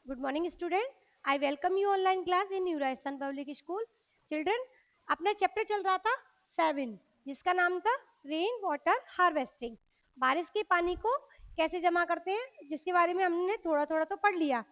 Good morning, student. I welcome you online class in New Rajasthan Public School. Children, अपना chapter चल रहा था 7 जिसका नाम था रेन वाटर हार्वेस्टिंग। बारिश के पानी को कैसे जमा करते हैं, जिसके बारे में हमने थोड़ा थोड़ा तो पढ़ लिया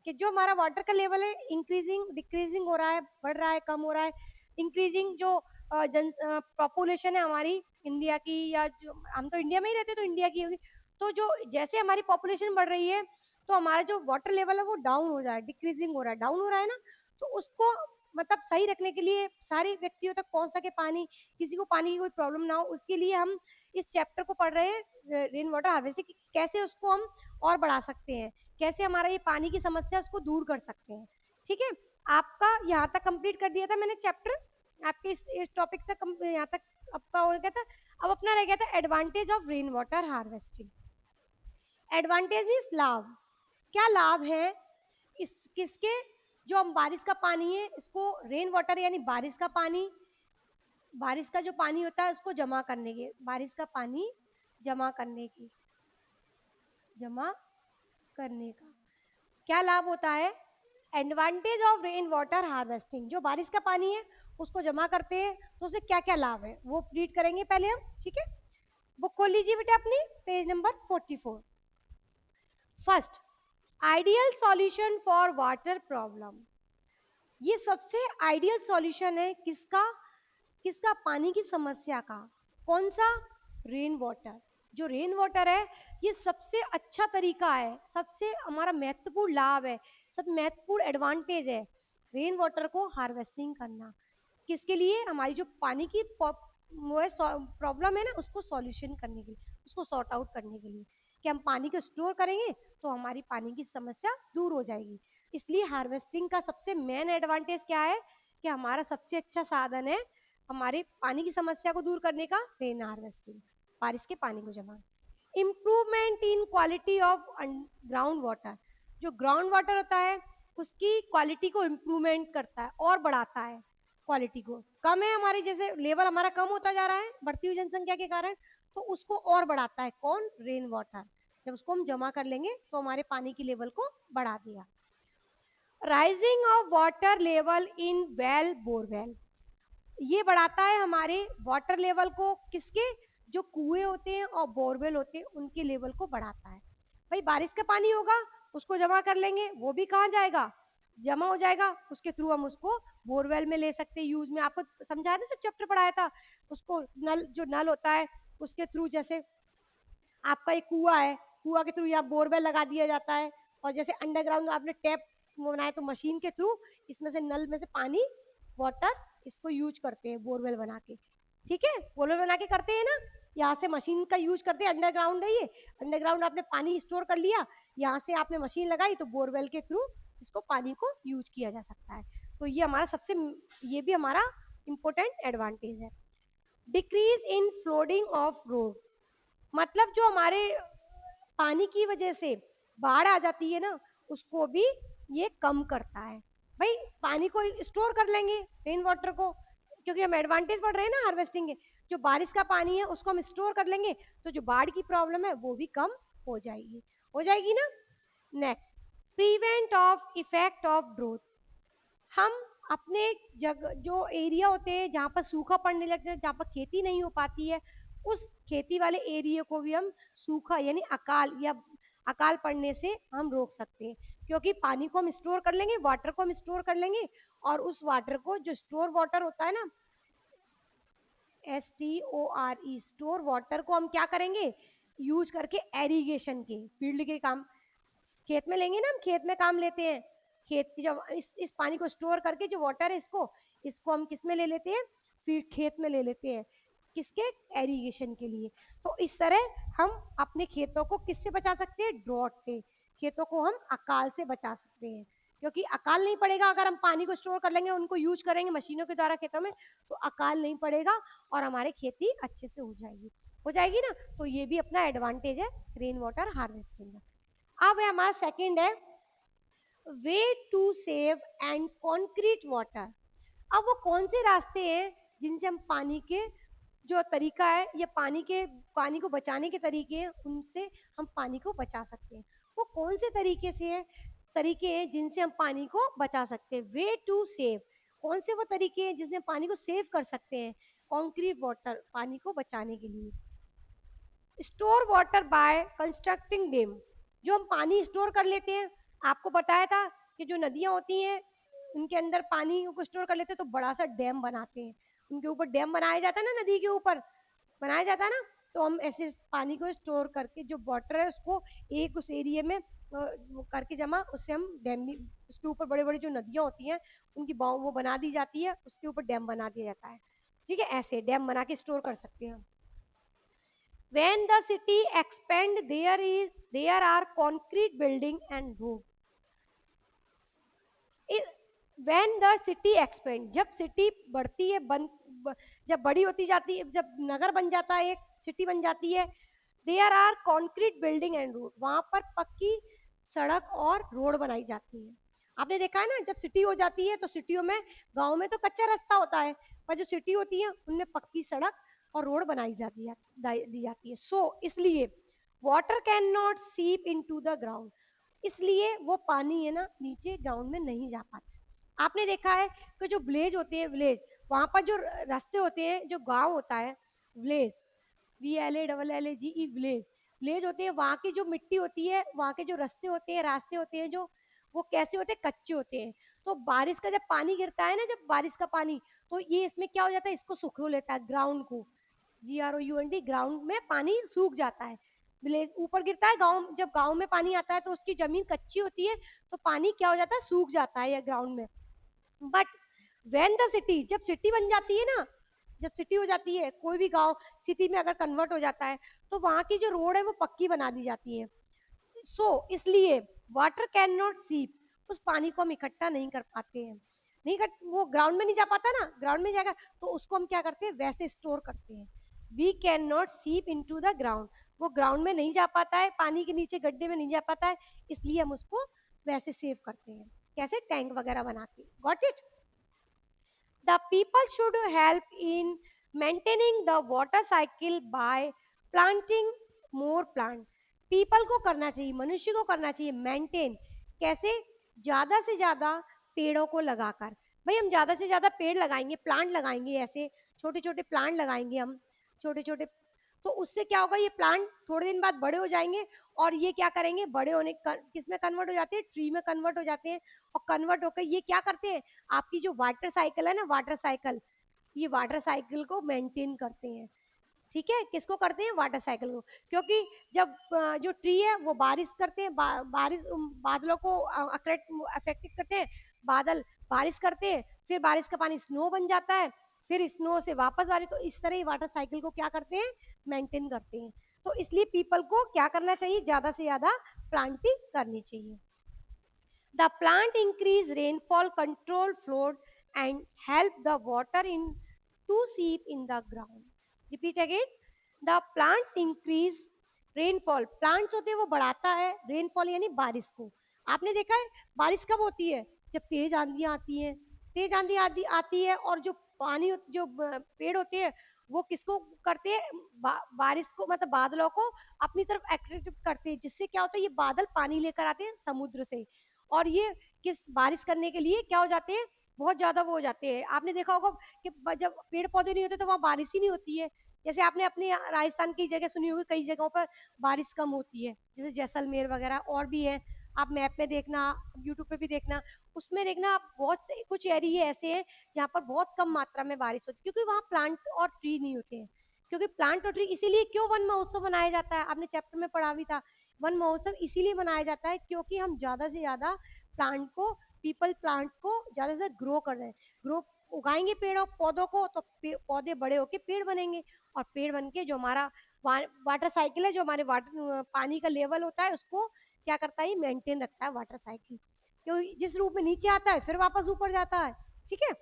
कि जो हमारा वाटर का लेवल है इंक्रीजिंग डिक्रीजिंग हो रहा है, बढ़ रहा है, कम हो रहा है। इंक्रीजिंग जो जन पॉपुलेशन है हमारी इंडिया की, या जो हम तो इंडिया में ही रहते तो इंडिया की होगी, तो जो जैसे हमारी पॉपुलेशन बढ़ रही है तो हमारा जो वाटर लेवल है वो डाउन हो जाए, डिक्रीजिंग हो रहा है, डाउन हो रहा है ना। तो उसको मतलब सही रखने के लिए सारे व्यक्तियों तक पहुंच सके पानी, किसी को पानी की कोई प्रॉब्लम ना हो, उसके लिए हम इस चैप्टर को पढ़ रहे हैं, रेन वाटर हार्वेस्टिंग, कैसे उसको हम और बढ़ा सकते हैं, कैसे हमारा ये पानी की समस्या उसको दूर कर सकते हैं। ठीक है, आपका यहाँ तक कंप्लीट कर दिया था मैंने चैप्टर, आपके इस टॉपिक तक यहाँ तक आपका हो गया था। अब अपना रह गया था advantage of rain water harvesting. Advantage means लाभ, क्या लाभ है इस किसके, जो हम बारिश का पानी है इसको रेन वाटर यानी बारिश का पानी, बारिश का जो पानी होता है उसको जमा करने के, बारिश का पानी जमा करने की, जमा करने का क्या लाभ होता है। Advantage of rain water harvesting, जो बारिश का पानी है उसको जमा करते हैं तो उसे क्या क्या लाभ है वो रीड करेंगे पहले हम। ठीक है, बुक खोल लीजिए बेटा अपनी, page number 44। First, ideal solution for water problem. ये सबसे आइडियल सॉल्यूशन है किसका, किसका, पानी की समस्या का। कौन सा, रेन वाटर। जो रेन वाटर है ये सबसे अच्छा तरीका है, सबसे हमारा महत्वपूर्ण लाभ है, सब महत्वपूर्ण एडवांटेज है रेन वाटर को हार्वेस्टिंग करना। किसके लिए, हमारी जो पानी की प्रॉब्लम है ना उसको सॉल्यूशन करने के लिए, उसको सॉर्ट आउट करने के लिए, कि हम पानी को स्टोर करेंगे तो हमारी पानी की समस्या दूर हो जाएगी। इसलिए हार्वेस्टिंग का सबसे मेन एडवांटेज क्या है कि हमारा सबसे अच्छा साधन है हमारे पानी की समस्या को दूर करने का, रेन हार्वेस्टिंग, बारिश के पानी को जमा। Improvement in quality of ground water, जो ग्राउंड वाटर होता है उसकी क्वालिटी को इम्प्रूवमेंट करता है और बढ़ाता है क्वालिटी को। कम है हमारी, जैसे लेवल हमारा कम होता जा रहा है बढ़ती हुई जनसंख्या के कारण, तो उसको और बढ़ाता है कौन, रेन वाटर। जब उसको हम जमा कर लेंगे तो हमारे पानी की लेवल को बढ़ा दिया। Rising of water level in well borewell, ये बढ़ाता है हमारे वाटर लेवल को, किसके, जो कुएं होते हैं और बोरवेल होते हैं उनके लेवल को बढ़ाता है। भाई बारिश का पानी होगा उसको जमा कर लेंगे, वो भी कहाँ जाएगा, जमा हो जाएगा, उसके थ्रू हम उसको बोरवेल में ले सकते हैं यूज में। आपको समझाया था जब चैप्टर पढ़ाया था, उसको नल, जो नल होता है उसके थ्रू, जैसे आपका एक कुआ है, कुआ के थ्रू यहाँ बोरवेल लगा दिया जाता है, और जैसे अंडरग्राउंड आपने टैप बनाया तो मशीन के थ्रू इसमें से, नल में से पानी, वाटर, इसको यूज करते हैं बोरवेल बना के। ठीक है, बोरवेल बना के करते हैं ना, यहाँ से मशीन का यूज करते हैं, अंडरग्राउंड है ये, अंडरग्राउंड आपने पानी स्टोर कर लिया, यहाँ से आपने मशीन लगाई तो बोरवेल के थ्रू इसको पानी को यूज किया जा सकता है। तो ये हमारा सबसे, ये भी हमारा इंपॉर्टेंट एडवांटेज है। Decrease in flooding of road, मतलब जो हमारे पानी की वजह से बाढ़ आ जाती है ना उसको भी ये कम करता है। भाई पानी को स्टोर कर लेंगे रेन वाटर को, क्योंकि हम एडवांटेज पढ़ रहे हैं ना हार्वेस्टिंग के, जो बारिश का पानी है उसको हम स्टोर कर लेंगे तो जो बाढ़ की प्रॉब्लम है वो भी कम हो जाएगी, हो जाएगी ना। Next, prevent of effect of drought, हम अपने जगह जो एरिया होते हैं जहाँ पर सूखा पड़ने लगता है, जहाँ पर खेती नहीं हो पाती है, उस खेती वाले एरिया को भी हम सूखा यानी अकाल या अकाल पड़ने से हम रोक सकते हैं, क्योंकि पानी को हम स्टोर कर लेंगे, वाटर को हम स्टोर कर लेंगे, और उस वाटर को, जो स्टोर वाटर होता है ना, STORE, स्टोर वाटर को हम क्या करेंगे, यूज करके एरीगेशन के फील्ड के काम, खेत में लेंगे ना, हम खेत में काम लेते हैं, खेत की जब इस पानी को स्टोर करके जो वाटर है इसको, इसको हम किस में ले लेते हैं, फिर खेत में ले लेते हैं, किसके, एरीगेशन के लिए। तो इस तरह हम अपने खेतों को किससे बचा सकते हैं, ड्रॉट से, खेतों को हम अकाल से बचा सकते हैं, क्योंकि अकाल नहीं पड़ेगा अगर हम पानी को स्टोर कर लेंगे, उनको यूज करेंगे मशीनों के द्वारा खेतों में, तो अकाल नहीं पड़ेगा और हमारी खेती अच्छे से हो जाएगी, हो जाएगी ना। तो ये भी अपना एडवांटेज है रेन वाटर हार्वेस्टिंग का। अब हमारा सेकंड है way to save and concrete water. अब वो कौन से रास्ते हैं जिनसे हम पानी के, जो तरीका है ये पानी के, पानी को बचाने के तरीके हैं, उनसे हम पानी को बचा सकते हैं, वो कौन से तरीके से है। तरीके हैं जिनसे हम पानी को बचा सकते हैं। वे टू सेव, कौन से वो तरीके हैं जिससे हम पानी को सेव कर सकते हैं? कंक्रीट वाटर, पानी को बचाने के लिए। Store water bye constructing dam, जो हम पानी स्टोर कर लेते हैं, आपको बताया था कि जो नदियां होती हैं उनके अंदर पानी को स्टोर कर लेते हैं तो बड़ा सा डैम बनाते हैं, उनके ऊपर डैम बनाया जाता है ना, नदी के ऊपर बनाया जाता है ना, तो हम ऐसे पानी को स्टोर करके जो वाटर है उसको एक उस एरिया में करके जमा, उससे हम डैम भी, उसके ऊपर बड़े बड़े जो नदियां होती हैं उनकी बाव वो बना दी जाती है, उसके ऊपर डैम बना दिया जाता है। ठीक है, ऐसे डैम बना के स्टोर कर सकते हैं। When the city expand, there are concrete building and road. When the city expand, जब सिटी बढ़ती है, जब बड़ी होती जाती है, जब नगर बन जाता है, एक सिटी बन जाती है, there are concrete building and road. वहां पर पक्की सड़क और रोड बनाई जाती है। आपने देखा है ना, जब सिटी हो जाती है तो सिटियों में, गांव में तो कच्चा रास्ता होता है, पर जो सिटी होती है उनमें पक्की सड़क और रोड बनाई दी जाती है। सो इसलिए वाटर कैन नॉट सीप इनटू द ग्राउंड, इसलिए वो पानी है ना नीचे ग्राउंड में नहीं जा पाता। आपने देखा है कि जो विलेज होते हैं, विलेज, वहां पर जो रास्ते होते हैं, जो गांव होता है, विलेज, VLALLAGE, विलेज, विलेज होते हैं, वहां की जो मिट्टी होती है, वहां के जो रास्ते होते हैं जो, वो कैसे होते हैं? कच्चे होते हैं। तो बारिश का जब पानी गिरता है ना, जब बारिश का पानी, तो ये इसमें क्या हो जाता है, इसको सुखो लेता है, ग्राउंड को, GROUND, ग्राउंड में पानी सूख जाता है। विलेज ऊपर गिरता है, गांव, जब गांव में पानी आता है तो उसकी जमीन कच्ची होती है, तो पानी क्या हो जाता है? सूख जाता है या ग्राउंड में। बट व्हेन द सिटी, जब सिटी बन जाती है ना, जब सिटी हो जाती है, कोई भी गांव सिटी में अगर कन्वर्ट हो जाता है, तो वहां की जो रोड है वो पक्की बना दी जाती है। इसलिए वाटर कैन नॉट सीप, उस पानी को हम इकट्ठा नहीं कर पाते हैं, वो ग्राउंड में नहीं जा पाता ना, ग्राउंड में जाएगा तो उसको हम क्या करते हैं? वैसे स्टोर करते हैं। वी कैन नॉट सीप इनटू द ग्राउंड, वो ग्राउंड में नहीं जा पाता है, पानी के नीचे गड्ढे में नहीं जा पाता है, इसलिए हम उसको वैसे सेव करते हैं। कैसे? टैंक वगैरह बना के। Got it? The people should help in maintaining the water cycle by planting more plant. People को करना चाहिए, मनुष्य को करना चाहिए मेंटेन, कैसे? ज्यादा से ज्यादा पेड़ों को लगाकर। भाई हम ज्यादा से ज्यादा पेड़ लगाएंगे, प्लांट लगाएंगे, ऐसे छोटे छोटे प्लांट लगाएंगे हम, छोटे छोटे, तो उससे क्या होगा? ये प्लांट थोड़े दिन बाद बड़े हो जाएंगे और ये क्या करेंगे? बड़े होने किस में कन्वर्ट हो जाते हैं? ट्री में कन्वर्ट हो जाते हैं, और कन्वर्ट होकर ये क्या करते हैं? आपकी जो वाटर साइकिल है ना, वाटर साइकिल, ये वाटर साइकिल को मेंटेन करते हैं। ठीक है, किसको करते हैं? वाटर साइकिल को। क्योंकि जब जो ट्री है वो बारिश करते हैं, बारिश बादलों को अफेक्ट करते हैं, बादल बारिश करते हैं, फिर बारिश का पानी स्नो बन जाता है, फिर स्नो से वापस बारिश, तो इस तरह ही वाटर साइकिल को क्या करते हैं? मेंटेन करते हैं। तो इसलिए पीपल को क्या करना चाहिए? ज्यादा से ज्यादा प्लांटिंग करनी चाहिए। The plant increase rainfall, control flood, and help the water in to seep in the ground. Repeat again. The plants increase rainfall. Plants होते हैं वो बढ़ाता है rainfall यानी बारिश को। आपने देखा है बारिश कब होती है? जब तेज आंधियां आती हैं। तेज आंधी आती है और जो पानी, जो पेड़ होते हैं वो किसको करते हैं? बारिश को, मतलब बादलों को अपनी तरफ अट्रैक्ट करते हैं, जिससे क्या होता है? ये बादल पानी लेकर आते हैं समुद्र से, और ये किस बारिश करने के लिए क्या हो जाते हैं? बहुत ज्यादा वो हो जाते हैं। आपने देखा होगा कि जब पेड़ पौधे नहीं होते तो वहाँ बारिश ही नहीं होती है। जैसे आपने अपने राजस्थान की जगह सुनी होगी, कई जगहों पर बारिश कम होती है, जैसे जैसलमेर वगैरह और भी है। आप मैप में देखना, यूट्यूब पे भी देखना, उसमें देखना आप, बहुत से कुछ एरिया ऐसे हैं जहाँ पर बहुत कम मात्रा में बारिश होती है, क्योंकि वहाँ प्लांट और ट्री नहीं होते हैं। क्योंकि प्लांट और ट्री, इसीलिए क्यों वन महोत्सव मनाया जाता है, आपने चैप्टर में पढ़ा भी था। वन महोत्सव इसीलिए मनाया जाता है क्योंकि हम ज्यादा से ज्यादा प्लांट को, पीपल प्लांट्स को ज्यादा से ग्रो कर रहे हैं, ग्रो उगाएंगे पेड़ों पौधों को, तो पौधे बड़े होके पेड़ बनेंगे, और पेड़ बन के जो हमारा वाटर साइकिल है, जो हमारे वाटर पानी का लेवल होता है, उसको क्या करता है? मेंटेन रखता है वाटर साइकिल। क्यों? जिस रूप में नीचे आता है फिर वापस ऊपर जाता है। ठीक है,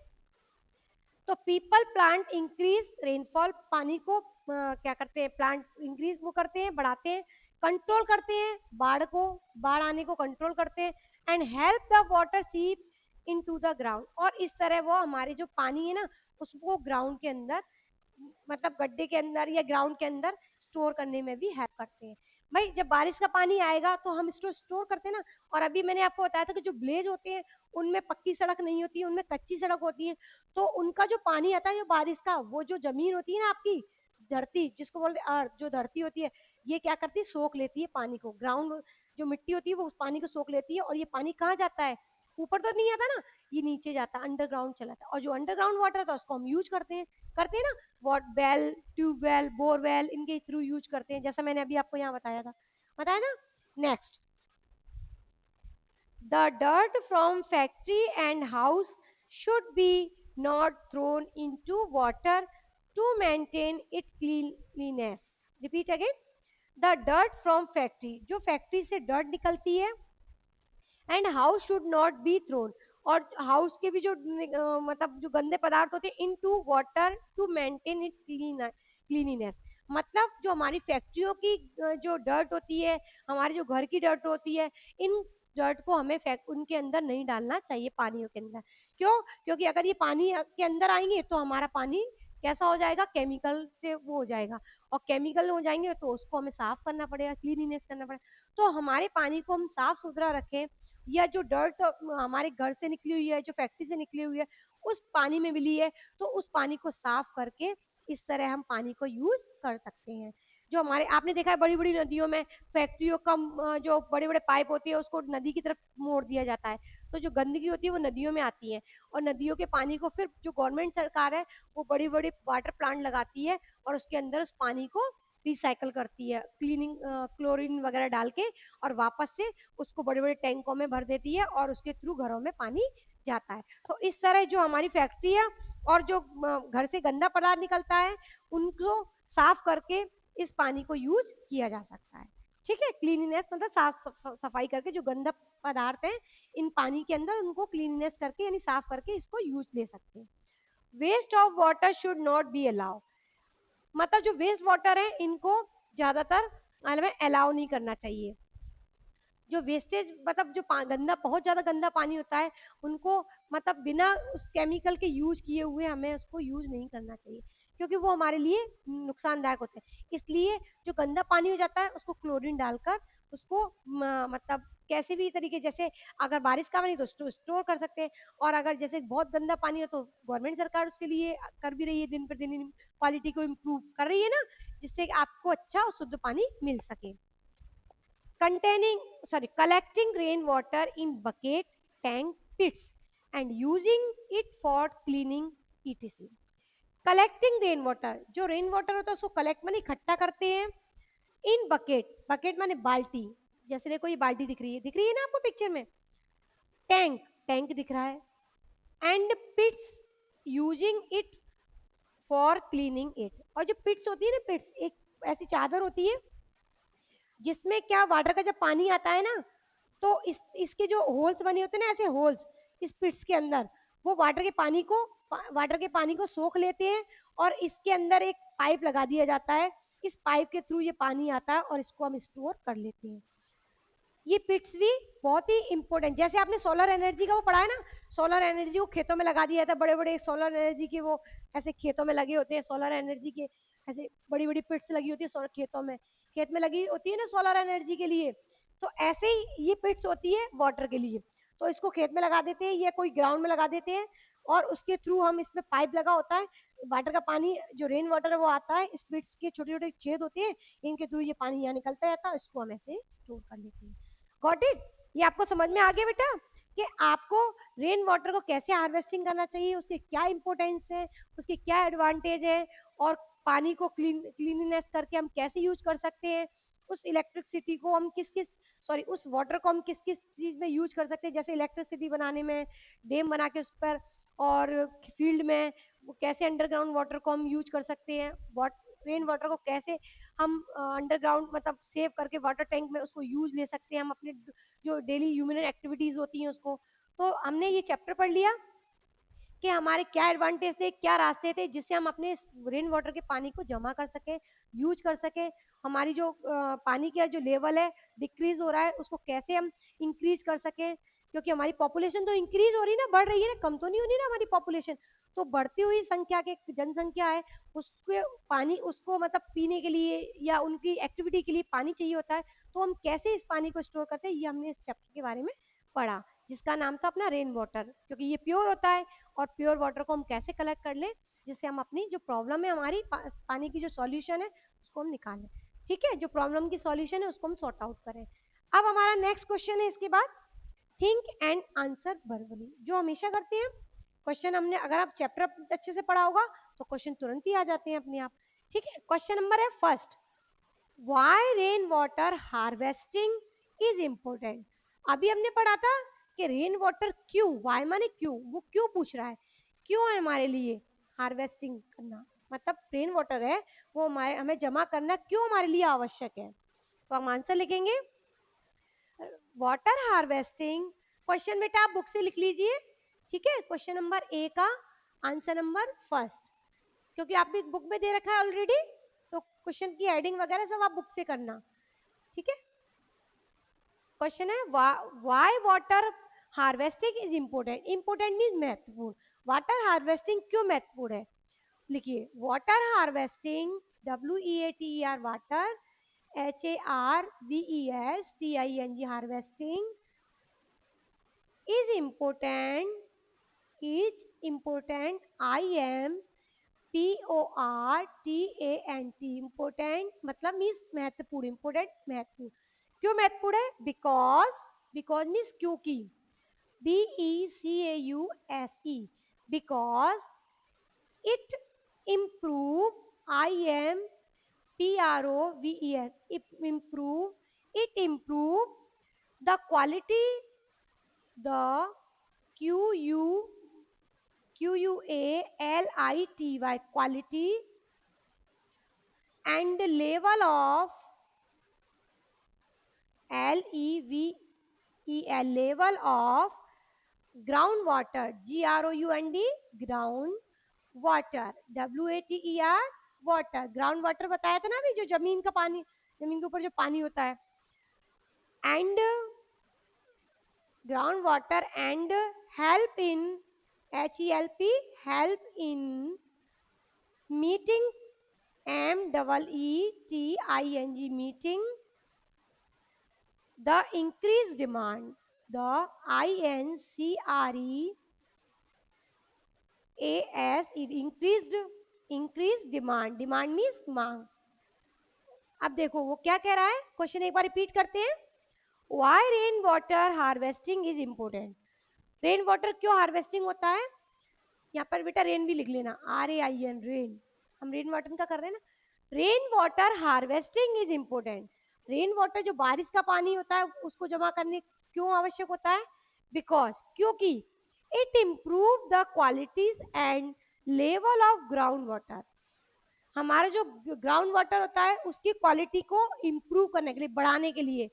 तो पीपल प्लांट इंक्रीज रेनफॉल, पानी को क्या करते हैं? प्लांट इंक्रीज वो करते हैं, बढ़ाते हैं, कंट्रोल करते हैं बाढ़ को, बाढ़ आने को कंट्रोल करते हैं, एंड हेल्प द वाटर सीप इनटू द ग्राउंड, और इस तरह वो हमारे जो पानी है ना उसको ग्राउंड के अंदर, मतलब गड्ढे के अंदर या ग्राउंड के अंदर स्टोर करने में भी हेल्प करते हैं। भाई जब बारिश का पानी आएगा तो हम इसको स्टोर करते हैं ना। और अभी मैंने आपको बताया था कि जो विलेज होते हैं उनमें पक्की सड़क नहीं होती है, उनमें कच्ची सड़क होती है, तो उनका जो पानी आता है जो बारिश का, वो जो जमीन होती है ना आपकी, धरती जिसको बोलते हैं अर्थ, जो धरती होती है, ये क्या करती है, सोख लेती है पानी को। ग्राउंड जो मिट्टी होती है वो उस पानी को सोख लेती है, और ये पानी कहाँ जाता है, ऊपर तो नहीं आता ना, ये नीचे जाता है, अंडरग्राउंड चला जाता है। और जो अंडरग्राउंड वाटर होता है उसको हम यूज करते हैं ना, वॉट बेल, ट्यूबवेल, बोरवेल, इनके थ्रू यूज करते हैं, जैसा मैंने अभी आपको यहाँ बताया ना। Next, the dirt from factory and house should be not thrown into water to maintain its cleanliness. Repeat again. The dirt from factory, जो फैक्ट्री से डर्ट निकलती है, and house should not be thrown, और house के भी जो मतलब जो गंदे पदार्थ होते हैं, into water to maintain it cleanliness. मतलब जो हमारी फैक्ट्रियों की जो डर्ट होती है, हमारे जो घर की डर्ट होती है, इन डर्ट को हमें उनके अंदर नहीं डालना चाहिए, पानियों के अंदर। क्यों? क्योंकि अगर ये पानी के अंदर आएंगे तो हमारा पानी कैसा हो जाएगा, केमिकल से वो हो जाएगा, और केमिकल हो जाएंगे तो उसको हमें साफ करना पड़ेगा, क्लीनिनेस करना पड़ेगा। तो हमारे पानी को हम साफ सुथरा रखें, या जो डर्ट हमारे घर से निकली हुई है, जो फैक्ट्री से निकली हुई है, उस पानी में मिली है, तो उस पानी को साफ करके इस तरह हम पानी को यूज कर सकते हैं। जो हमारे आपने देखा है बड़ी बड़ी नदियों में फैक्ट्रियों का जो बड़े बड़े पाइप होती है उसको नदी की तरफ मोड़ दिया जाता है, तो जो गंदगी होती है वो नदियों में आती है, और नदियों के पानी को फिर जो गवर्नमेंट सरकार है वो बड़ी बड़ी वाटर प्लांट लगाती है, और उसके अंदर उस पानी को रिसाइकल करती है, क्लीनिंग क्लोरीन वगैरह डाल के, और वापस से उसको बड़े बड़े टैंकों में भर देती है, और उसके थ्रू घरों में पानी जाता है। तो इस तरह जो हमारी फैक्ट्री है और जो घर से गंदा पदार्थ निकलता है उनको साफ करके इस पानी को यूज किया जा सकता है। ठीक है, क्लीनिनेस मतलब साफ सफाई करके जो गंदा पदार्थ है इन पानी के अंदर, उनको क्लीनिनेस करके यानी साफ करके इसको यूज ले सकते हैं। Waste of water should not be allow, मतलब जो वेस्ट वाटर है इनको ज्यादातर मतलब अलाउ नहीं करना चाहिए। जो वेस्टेज मतलब जो गंदा, बहुत ज्यादा गंदा पानी होता है, उनको मतलब बिना उस केमिकल के यूज किए हुए हमें उसको यूज नहीं करना चाहिए, क्योंकि वो हमारे लिए नुकसानदायक होते हैं। इसलिए जो गंदा पानी हो जाता है उसको क्लोरीन डालकर उसको मतलब कैसे भी तरीके, जैसे अगर बारिश का पानी तो स्टोर कर सकते हैं, और अगर जैसे बहुत गंदा पानी हो तो गवर्नमेंट सरकार उसके लिए कर भी रही है, दिन पर दिन क्वालिटी को इम्प्रूव कर रही है ना, जिससे आपको अच्छा और शुद्ध पानी मिल सके। Collecting rainwater in bucket, tank, pits and using it for cleaning etc. Collecting rain water, जो रेन वाटर होता है उसको कलेक्ट माने इकट्ठा करते हैं, इन बकेट, बकेट माने बाल्टी, जैसे देखो ये बाल्टी दिख रही है ना आपको पिक्चर में, टैंक, टैंक दिख रहा है, and pits using it for cleaning it. और जो पिट्स होती है ना, पिट्स एक ऐसी चादर होती है जिसमें क्या वाटर का जब पानी आता है ना, तो इसके जो होल्स बने होते हैं ना, ऐसे होल्स इस पिट्स के अंदर, वो वाटर के पानी को सोख लेते हैं, और इसके अंदर एक पाइप लगा दिया जाता है, इस पाइप के थ्रू ये पानी आता है और इसको हम स्टोर कर लेते हैं। ये पिट्स भी बहुत ही इंपॉर्टेंट, जैसे आपने सोलर एनर्जी का वो पढ़ा है ना, सोलर एनर्जी को खेतों में लगा दिया जाता है, बड़े बड़े सोलर एनर्जी के वो ऐसे खेतों में लगे होते हैं, सोलर एनर्जी के ऐसे बड़ी बड़ी पिट्स लगी होती है खेतों में, खेत में लगी होती है ना सोलर एनर्जी के लिए, तो ऐसे ही ये पिट्स होती है वाटर के लिए, तो इसको खेत में लगा देते हैं या कोई ग्राउंड में लगा देते हैं, और उसके थ्रू हम इसमें पाइप लगा होता है, वाटर का पानी जो रेन वाटर है वो आता है, इस पिट्स के छोटे छोटे छेद होते हैं, इनके थ्रू ये पानी यहाँ निकलता जाता है, इसको हम ऐसे स्टोर कर लेते हैं। Got it? ये आपको समझ में आ गया बेटा कि आपको रेन वाटर को कैसे हार्वेस्टिंग करना चाहिए, उसके क्या इंपॉर्टेंस है, उसके क्या एडवांटेज है, और पानी को क्लीननेस करके हम कैसे यूज कर सकते हैं, उस इलेक्ट्रिसिटी को हम उस वाटर को हम किस किस चीज में यूज कर सकते हैं, जैसे इलेक्ट्रिसिटी बनाने में, डेम बना के उस पर, और फील्ड में वो कैसे अंडरग्राउंड वाटर को हम यूज कर सकते हैं, रेन वाटर को कैसे हम अंडरग्राउंड मतलब सेव करके वाटर टैंक में उसको यूज ले सकते हैं हम अपने जो डेली ह्यूमन एक्टिविटीज होती हैं उसको। तो हमने ये चैप्टर पढ़ लिया कि हमारे क्या एडवांटेज थे, क्या रास्ते थे जिससे हम अपने रेन वाटर के पानी को जमा कर सकें, यूज कर सकें, हमारी जो पानी का जो लेवल है डिक्रीज हो रहा है उसको कैसे हम इंक्रीज कर सकें, क्योंकि हमारी पॉपुलेशन तो इंक्रीज हो रही है ना, बढ़ रही है ना, कम तो नहीं हो रही ना हमारी पॉपुलेशन, तो बढ़ती हुई संख्या के जनसंख्या है, उसके पानी उसको मतलब पीने के लिए या उनकी एक्टिविटी के लिए पानी चाहिए होता है, तो हम कैसे इस पानी को स्टोर करते हैं, ये हमने इस चैप्टर के बारे में पढ़ा, जिसका नाम था अपना रेन वाटर, क्योंकि ये प्योर होता है और प्योर वाटर को हम कैसे कलेक्ट कर लें जिससे हम अपनी जो प्रॉब्लम है हमारी पानी की जो सॉल्यूशन है उसको हम निकालें। ठीक है, जो प्रॉब्लम की सॉल्यूशन है उसको हम सॉर्ट आउट करें। अब हमारा नेक्स्ट क्वेश्चन है इसके बाद, थिंक एंड आंसर वर्बली, जो हमेशा करते हैं क्वेश्चन। हमने अगर आप चैप्टर अच्छे से पढ़ा होगा तो क्वेश्चन तुरंत ही आ जाते हैं अपने आप। ठीक है, क्वेश्चन नंबर है first, why rain water harvesting is important. अभी हमने पढ़ा था कि रेन वाटर क्यों, वाई माने क्यों, वो क्यों पूछ रहा है, क्यों है हमारे लिए हार्वेस्टिंग करना, मतलब रेन वाटर है वो हमारे हमें जमा करना क्यों हमारे लिए आवश्यक है। तो हम आंसर लिखेंगे वाटर हार्वेस्टिंग। क्वेश्चन बेटा आप बुक से लिख लीजिए। ठीक है, क्वेश्चन नंबर ए का आंसर नंबर फर्स्ट, क्योंकि आप भी बुक में दे रखा है ऑलरेडी, तो क्वेश्चन की हेडिंग वगैरह सब आप बुक से करना। ठीक है, क्वेश्चन है why water harvesting is important. Important mean महत्वपूर्ण, वाटर हार्वेस्टिंग क्यों महत्वपूर्ण है, लिखिए water harvesting, WEATER water, HARVESTING harvesting is important, important मतलब मीन्स महत्वपूर्ण, इम्पोर्टेंट महत्वपूर्ण, क्यों महत्वपूर्ण है, बिकॉज मीन्स क्योंकि, BECAUSE, because it improve, IMPROVES, it improve the quality, the QUALITY quality and level of LEVEL level of groundwater, GROUND ground water, WATER water, ground water बताया था ना अभी, जो जमीन का पानी, जमीन के ऊपर जो पानी होता है, and ground water and help in, HELP help in meeting, MEETING meeting the increase demand, the INCREAS increase demand, demand means मांग। अब देखो वो क्या कह रहा है, क्वेश्चन एक बार रिपीट करते हैं, why rain water harvesting is important. Rain water क्यों हार्वेस्टिंग होता है, यहाँ पर बेटा रेन भी लिख लेना, RAIN रेन, हम रेन वाटर का कर रहे हैं ना, rain water harvesting is important. Rain water जो बारिश का पानी होता है उसको जमा करने क्यों आवश्यक होता है, बिकॉज क्योंकि it improve the qualities and level of ground water, हमारा जो ग्राउंड वाटर होता है उसकी क्वालिटी को इम्प्रूव करने के लिए, बढ़ाने के लिए,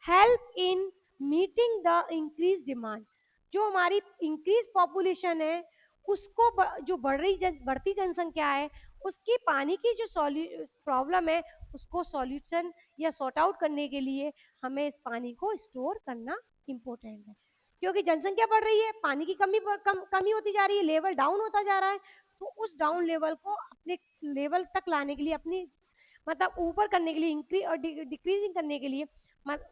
help in meeting the increase demand, जो हमारी इंक्रीज पॉपुलेशन है उसको जो बढ़ती जनसंख्या है उसकी पानी की जो प्रॉब्लम है उसको सॉल्यूशन या सॉर्ट आउट करने के लिए हमें इस पानी को स्टोर करना इम्पोर्टेंट है, क्योंकि जनसंख्या बढ़ रही है, पानी की कमी होती जा रही है, लेवल डाउन होता जा रहा है, तो उस डाउन लेवल को अपने लेवल तक लाने के लिए, अपनी मतलब ऊपर करने के लिए, इंक्रीज और डिक्रीजिंग करने के लिए,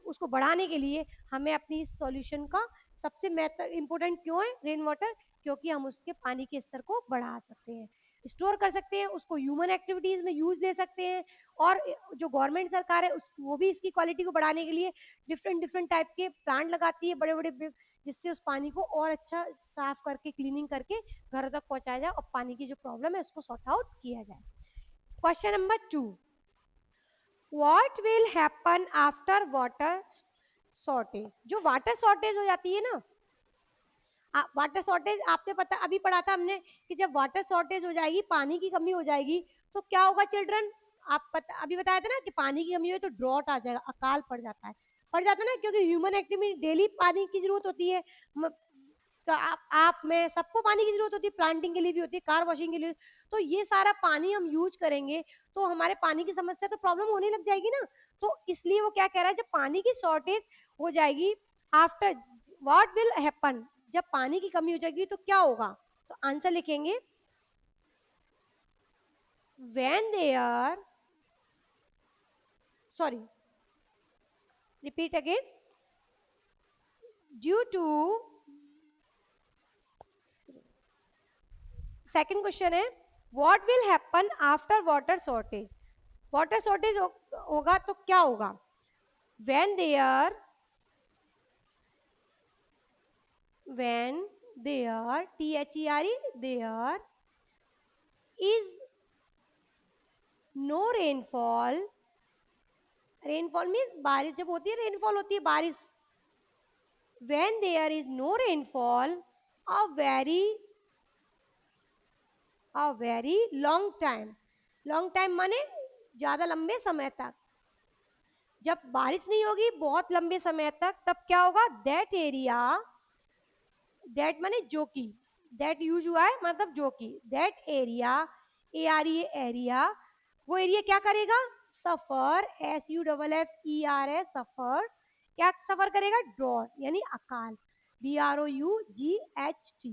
उसको बढ़ाने के लिए हमें अपनी इस सॉल्यूशन का सबसे इम्पोर्टेंट क्यों है रेन वाटर, क्योंकि हम उसके पानी के स्तर को बढ़ा सकते हैं, स्टोर कर सकते हैं, उसको ह्यूमन एक्टिविटीज में यूज ले सकते हैं, और जो गवर्नमेंट सरकार है वो भी इसकी क्वालिटी को बढ़ाने के लिए डिफरेंट टाइप के प्लांट लगाती है बड़े बड़े, जिससे उस पानी को और अच्छा साफ करके क्लीनिंग करके घरों तक पहुंचाया जाए और पानी की जो प्रॉब्लम है उसको सॉर्ट आउट किया जाए। Question number 2, what will happen after water shortage. जो वाटर शॉर्टेज हो जाती है ना, वाटर शॉर्टेज आपने पता अभी पढ़ा था हमने कि जब वाटर शॉर्टेज हो जाएगी, पानी की कमी हो जाएगी, तो क्या होगा चिल्ड्रन, आप अभी बताया था ना कि पानी की कमी हो तो ड्रॉट आ जाएगा, अकाल पड़ जाता है, ना, क्योंकि ह्यूमन एक्टिविटी डेली पानी की जरूरत होती है, आप में सबको पानी की जरूरत होती है, प्लांटिंग के लिए भी होती है, कार वॉशिंग के लिए, तो ये सारा पानी हम यूज करेंगे तो हमारे पानी की समस्या तो प्रॉब्लम होने लग जाएगी ना, तो इसलिए वो क्या कह रहा है, जब पानी की शॉर्टेज हो जाएगी, आफ्टर व्हाट विल हैपन, जब पानी की कमी हो जाएगी तो क्या होगा, तो आंसर लिखेंगे when they are, sorry, repeat again, due to, second question है what will happen after water shortage, water shortage होगा तो क्या होगा, when there, when there, there, there is no rainfall, rainfall means बारिश जब होती है, रेनफॉल होती है बारिश, when there is no rainfall a very long time माने ज्यादा लंबे समय तक, जब बारिश नहीं होगी बहुत लंबे समय तक तब क्या होगा, दैट एरिया, दैट माने जो की, दैट यूज हुआ है मतलब जो की, दैट एरिया, एरिया, वो एरिया क्या करेगा, सफर, SUFFER, सफर, क्या सफर करेगा, ड्रॉट यानी अकाल, DROUGHT।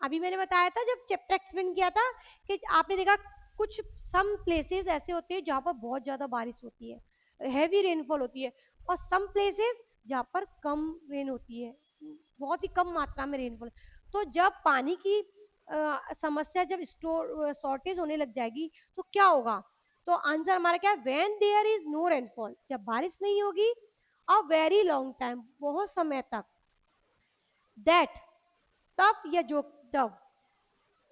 अभी मैंने बताया था जब चैप्टर एक्सप्लेन किया था कि आपने देखा कुछ सम प्लेसेस ऐसे होते हैं जहाँ पर बहुत ज्यादा बारिश होती है, हैवी रेनफॉल होती है, और सम प्लेसेस जहाँ पर कम रेन होती है, बहुत ही कम मात्रा में रेनफॉल। तो जब पानी की समस्या जब स्टोर शॉर्टेज होने लग जाएगी तो क्या होगा, तो आंसर हमारा क्या है, when there is no rainfall, जब बारिश नहीं होगी, अ वेरी लॉन्ग टाइम, बहुत समय तक, दैट, तब या जो, तब,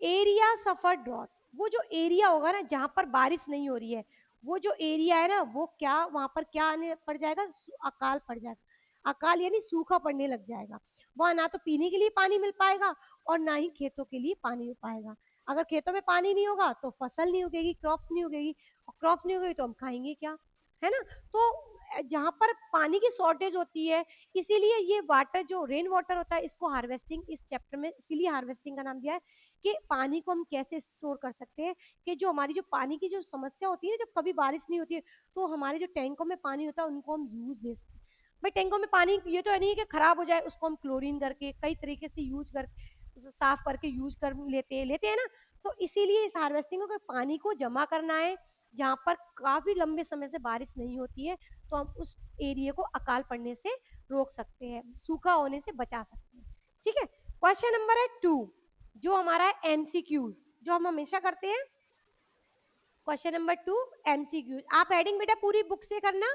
एरिया सफर ड्रॉट, वो जो एरिया होगा ना जहां पर बारिश नहीं हो रही है, वो जो एरिया है ना वो क्या, वहां पर क्या आने पड़ जाएगा, अकाल पड़ जाएगा, अकाल यानी सूखा पड़ने लग जाएगा, वहां ना तो पीने के लिए पानी मिल पाएगा और ना ही खेतों के लिए पानी मिल पाएगा। अगर खेतों में पानी नहीं होगा तो फसल नहीं उगेगी, क्रॉप्स नहीं उगेगी, और क्रॉप्स नहीं उगेगी तो हम खाएंगे क्या, है ना। तो जहाँ पर पानी की शॉर्टेज होती है, इसीलिए ये वाटर जो रेन वाटर होता है इसको हार्वेस्टिंग, इस चैप्टर में इसीलिए हार्वेस्टिंग का नाम दिया है कि पानी को हम कैसे स्टोर कर सकते हैं, कि जो हमारी जो पानी की जो समस्या होती है, जब कभी बारिश नहीं होती है तो हमारे जो टैंकों में पानी होता है उनको हम यूज ले सकते हैं। भाई टैंकों में पानी ये तो नहीं है कि खराब हो जाए, उसको हम क्लोरीन करके कई तरीके से यूज कर, साफ करके यूज कर लेते हैं ना। तो इसीलिए इस हार्वेस्टिंग को पानी को जमा करना है, जहाँ पर काफी लंबे समय से बारिश नहीं होती है तो हम उस एरिया को अकाल पड़ने से रोक सकते हैं, सूखा होने से बचा सकते हैं। ठीक है, क्वेश्चन नंबर है 2 जो हमारा है एमसीक्यूज, जो हम हमेशा करते हैं। क्वेश्चन नंबर 2 एमसीक्यूज, आप हेडिंग बेटा पूरी बुक से करना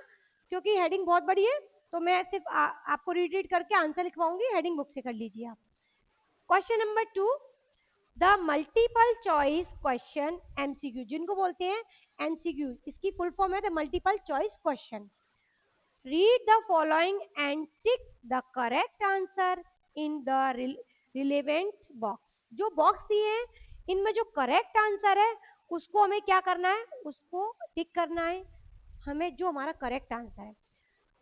क्योंकि हेडिंग बहुत बड़ी है, तो मैं सिर्फ आपको रीड करके आंसर लिखवाऊंगी, हेडिंग बुक से कर लीजिए आप। Question number 2 the multiple choice question MCQ, जिनको बोलते हैं एमसीक्यू, इसकी फुल फॉर्म है the multiple choice question. Read the following and tick the correct answer in the relevant box, जो बॉक्स दिए हैं इनमें जो करेक्ट आंसर है उसको हमें क्या करना है, उसको टिक करना है हमें, जो हमारा करेक्ट आंसर है।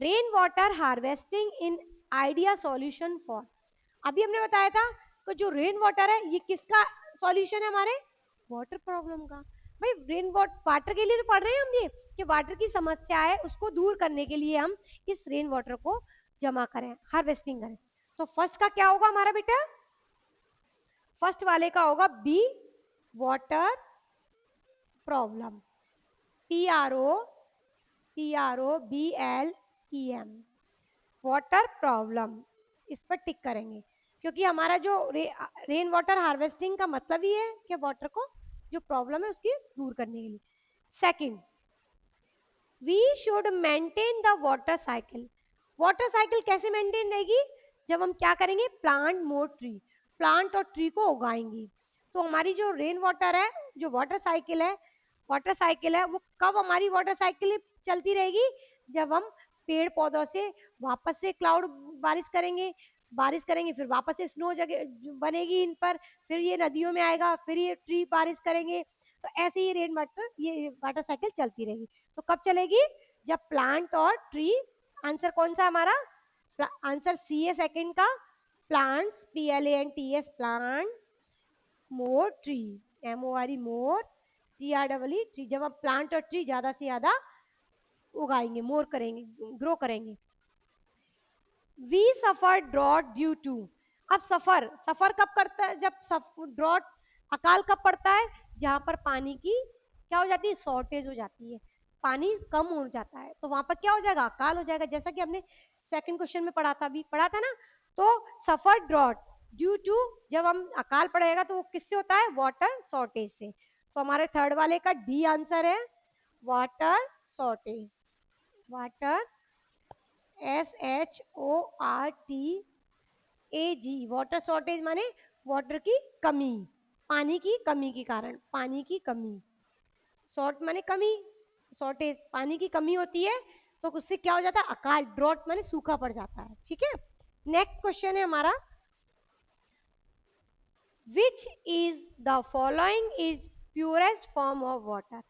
Rain water harvesting in idea solution for, अभी हमने बताया था कि जो रेन वाटर है ये किसका सॉल्यूशन है, हमारे वाटर प्रॉब्लम का। भाई रेन वाटर के लिए तो पढ़ रहे हैं हम, ये कि वाटर की समस्या है उसको दूर करने के लिए हम इस रेन वाटर को जमा करें, हार्वेस्टिंग करें। तो फर्स्ट का क्या होगा हमारा बेटा, फर्स्ट वाले का होगा B, water problem, PROBLEM, water problem, इस पर टिक करेंगे क्योंकि हमारा जो रेन वाटर हार्वेस्टिंग का मतलब ही है कि वाटर को जो प्रॉब्लम है उसकी दूर करने के लिए। Second, we should maintain the water cycle, water cycle कैसे मेंटेन रहेगी, जब हम क्या करेंगे, प्लांट मोर ट्री, प्लांट और ट्री को उगाएंगे। तो हमारी जो रेन वाटर है, जो वाटर साइकिल है, वाटर साइकिल है वो कब हमारी वाटर साइकिल चलती रहेगी, जब हम पेड़ पौधों से वापस से क्लाउड बारिश करेंगे, बारिश करेंगे फिर वापस से स्नो जगह बनेगी इन पर, फिर ये नदियों में आएगा, फिर ये ट्री बारिश करेंगे, तो ऐसे ही रेन वाटर, ये वाटर साइकिल चलती रहेगी। तो कब चलेगी, जब प्लांट और ट्री, आंसर कौन सा हमारा, आंसर सी है सेकंड का, plants, PLANTS, plant, more tree, MORE, मोर, TREE, ट्री, जब हम प्लांट और ट्री ज्यादा से ज्यादा उगाएंगे, मोर करेंगे, ग्रो करेंगे। We suffer drought due to, अब सफर, सफर कब करता है, जब ड्रॉट, अकाल कब पड़ता है, जहां पर पानी की क्या हो जाती है, शॉर्टेज हो जाती है, पानी कम हो जाता है, तो वहां पर क्या हो जाएगा, अकाल हो जाएगा, जैसा कि हमने सेकंड क्वेश्चन में पढ़ा था, अभी पढ़ा था ना। तो सफर ड्रॉट ड्यू टू, जब हम अकाल पड़ेगा तो वो किससे होता है, वाटर शॉर्टेज से। तो हमारे थर्ड वाले का डी आंसर है, water shortage. Water SHORTAG, water shortage माने वाटर की कमी, पानी की कमी के कारण, पानी की कमी, शॉर्ट माने कमी, शॉर्टेज पानी की कमी होती है, तो उससे क्या हो जाता है, अकाल, ड्रॉट माने सूखा पड़ जाता है। ठीक है, नेक्स्ट क्वेश्चन है हमारा, which is the following is purest form of water.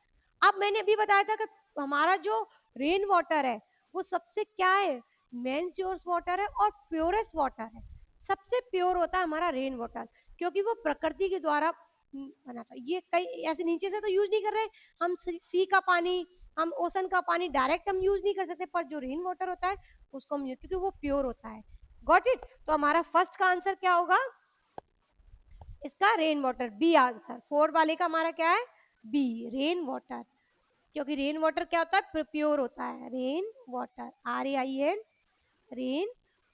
अब मैंने अभी बताया था कि हमारा जो रेन वाटर है वो सबसे क्या है, मेन सोर्स वाटर है और प्योरेस्ट वाटर है। सबसे प्योर होता है हमारा रेन वाटर, क्योंकि वो प्रकृति के द्वारा बना था। ये कई ऐसे नीचे से तो यूज नहीं कर रहे हम, सी का पानी, हम ओशन का पानी डायरेक्ट हम यूज नहीं कर सकते, पर जो रेन वाटर होता है उसको हम यूज, क्योंकि वो प्योर होता है। Got it. तो हमारा फर्स्ट का आंसर क्या होगा, इसका rain water, B answer. Four वाले का हमारा क्या है, बी, रेन वाटर, क्योंकि रेन वाटर क्या होता है, प्योर होता है। Rain water, RAIN, rain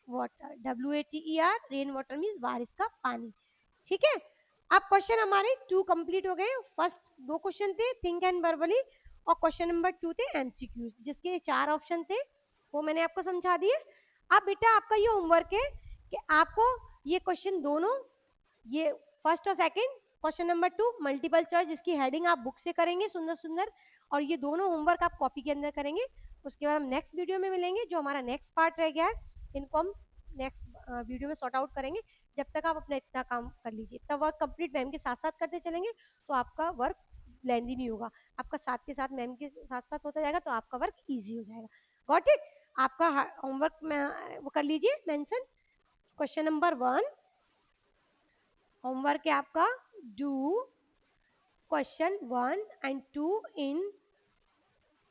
water, WATER, rain water means बारिश का पानी। ठीक है, अब क्वेश्चन हमारे 2 कंप्लीट हो गए। फर्स्ट 2 क्वेश्चन थे थिंक एंड वर्बली, और क्वेश्चन नंबर 2 थे MCQ, जिसके 4 ऑप्शन थे, वो मैंने आपको समझा दिए। अब बेटा आपका ये होमवर्क है कि आपको ये क्वेश्चन दोनों, ये फर्स्ट और second, question number 2 multiple choice, जिसकी हेडिंग आप बुक से करेंगे सुंदर सुंदर, और ये दोनों होमवर्क आप कॉपी के अंदर करेंगे। उसके बाद हम नेक्स्ट वीडियो में मिलेंगे, जो हमारा नेक्स्ट पार्ट रह गया है, इनको हम नेक्स्ट वीडियो में सॉर्ट आउट करेंगे। जब तक आप अपना इतना काम कर लीजिए, इतना वर्क कंप्लीट मैम के साथ साथ करते चलेंगे, तो आपका वर्क लेंदी नहीं होगा, आपका साथ के साथ मैम के साथ साथ होता जाएगा, तो आपका वर्क ईजी हो जाएगा। Got it. आपका होमवर्क में वो कर लीजिए मेंशन। क्वेश्चन नंबर 1 होमवर्क है आपका, do question 1 and 2 in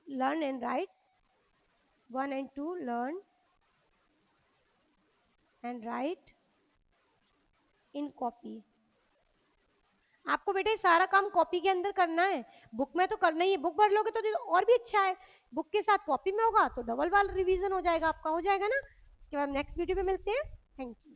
learn and write, 1 and 2 learn and write in copy। आपको बेटे सारा काम कॉपी के अंदर करना है, बुक में तो करना ही है, बुक भर लोगे तो और भी अच्छा है, बुक के साथ कॉपी में होगा तो डबल बार रिवीजन हो जाएगा आपका, हो जाएगा ना। इसके बाद नेक्स्ट वीडियो में मिलते हैं। Thank you.